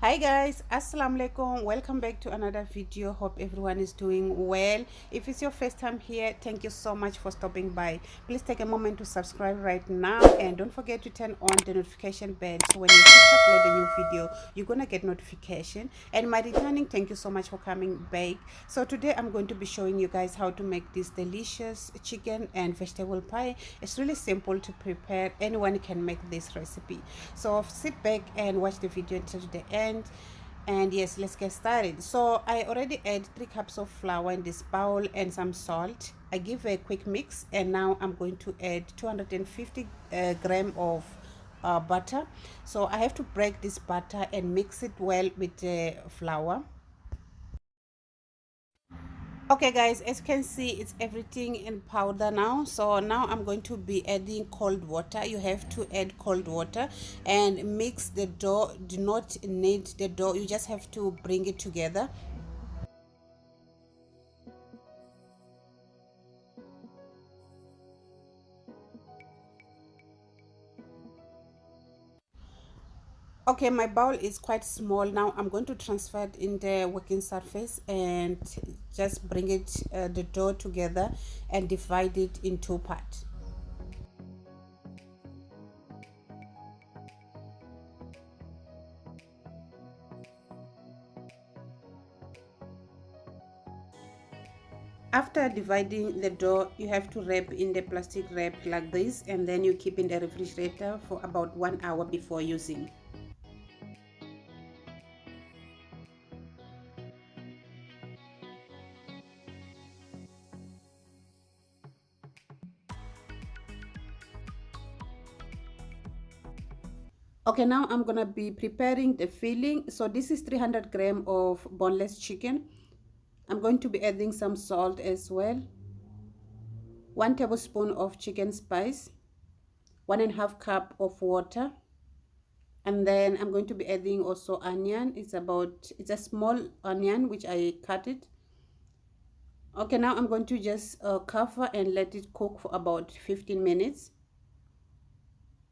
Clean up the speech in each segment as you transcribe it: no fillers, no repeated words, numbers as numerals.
Hi guys, Assalamualaikum. Welcome back to another video. Hope everyone is doing well. If it's your first time here, thank you so much for stopping by. Please take a moment to subscribe right now and don't forget to turn on the notification bell so when you just upload a new video you're gonna get notification. And my returning, thank you so much for coming back. So today I'm going to be showing you guys how to make this delicious chicken and vegetable pie. It's really simple to prepare. Anyone can make this recipe, so sit back and watch the video until the end. And yes, let's get started. So I already add 3 cups of flour in this bowl and some salt. I give a quick mix, and now I'm going to add 250 gram of butter. So I have to break this butter and mix it well with the flour. Okay guys, as you can see, it's everything in powder now. So now I'm going to be adding cold water. You have to add cold water and mix the dough. Do not knead the dough, you just have to bring it together. Okay, my bowl is quite small. Now I'm going to transfer it in the working surface and just bring it the dough together and divide it in 2 parts. After dividing the dough, you have to wrap in the plastic wrap like this, and then you keep in the refrigerator for about 1 hour before using. Okay, now I'm gonna be preparing the filling. So this is 300 gram of boneless chicken. I'm going to be adding some salt as well, 1 tablespoon of chicken spice, 1.5 cup of water, and then I'm going to be adding also onion. It's a small onion which I cut it. Okay, now I'm going to just cover and let it cook for about 15 minutes.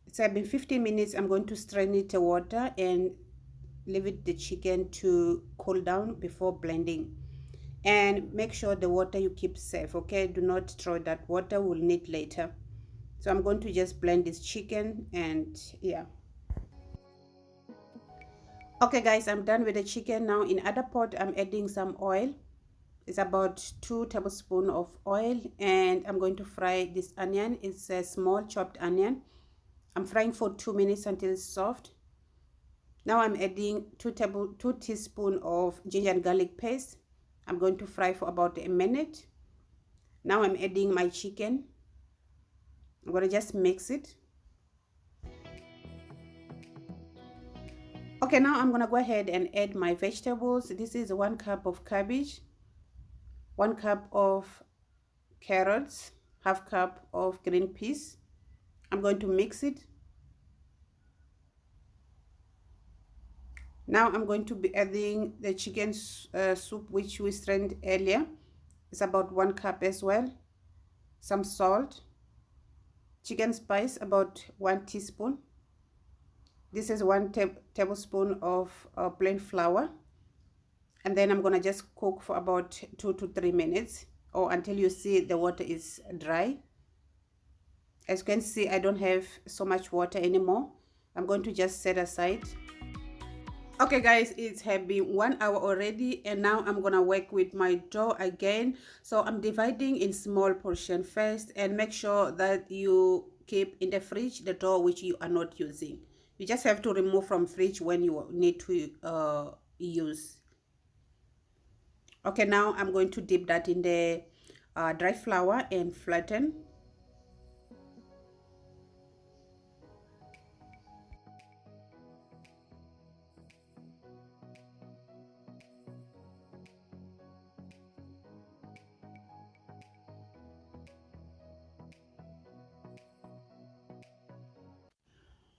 It's been 15 minutes. I'm going to strain it the water and leave it the chicken to cool down before blending. And make sure the water you keep safe, okay? Do not throw that water, we'll need later. So I'm going to just blend this chicken, and yeah. Okay guys, I'm done with the chicken. Now in other pot I'm adding some oil. It's about 2 tablespoons of oil, and I'm going to fry this onion. It's a small chopped onion. I'm frying for 2 minutes until it's soft. Now I'm adding 2 teaspoons of ginger and garlic paste. I'm going to fry for about a minute. Now I'm adding my chicken. I'm going to just mix it. Okay, now I'm going to go ahead and add my vegetables. This is 1 cup of cabbage, 1 cup of carrots, half cup of green peas. I'm going to mix it. Now I'm going to be adding the chicken soup which we strained earlier. It's about 1 cup as well. Some salt, chicken spice about 1 teaspoon. This is 1 tablespoon of plain flour. And then I'm gonna just cook for about 2 to 3 minutes, or until you see the water is dry. As you can see, I don't have so much water anymore. I'm going to just set aside. Okay guys, it's have been 1 hour already, and now I'm gonna work with my dough again. So I'm dividing in small portion first, and make sure that you keep in the fridge the dough which you are not using. You just have to remove from fridge when you need to use. Okay, now I'm going to dip that in the dry flour and flatten.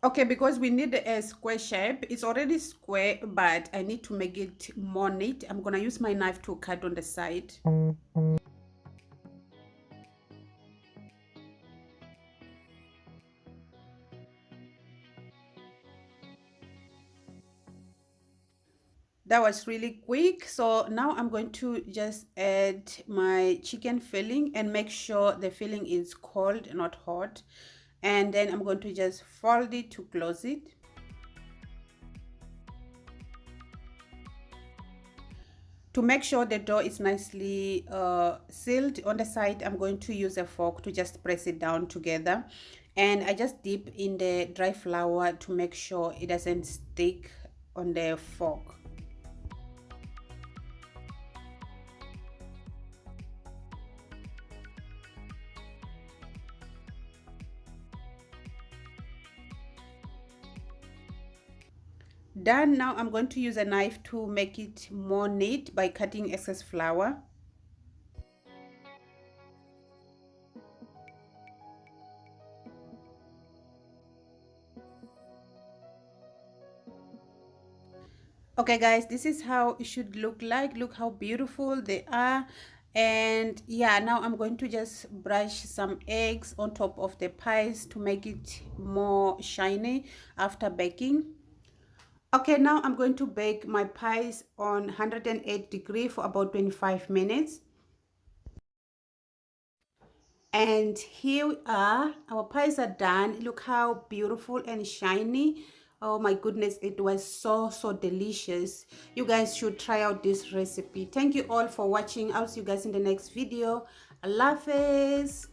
Okay, because we need a square shape. It's already square, but I need to make it more neat. I'm gonna use my knife to cut on the side. That was really quick. So now I'm going to just add my chicken filling and make sure the filling is cold, not hot. And then I'm going to just fold it to close it. To make sure the dough is nicely sealed on the side, I'm going to use a fork to just press it down together. And I just dip in the dry flour to make sure it doesn't stick on the fork. Done. Now I'm going to use a knife to make it more neat by cutting excess flour. Okay guys, this is how it should look like. Look how beautiful they are. And yeah, now I'm going to just brush some eggs on top of the pies to make it more shiny after baking. Okay, now I'm going to bake my pies on 108 degrees for about 25 minutes. And here we are, our pies are done. Look how beautiful and shiny. Oh my goodness, it was so delicious. You guys should try out this recipe. Thank you all for watching. I'll see you guys in the next video. Allah Hafiz.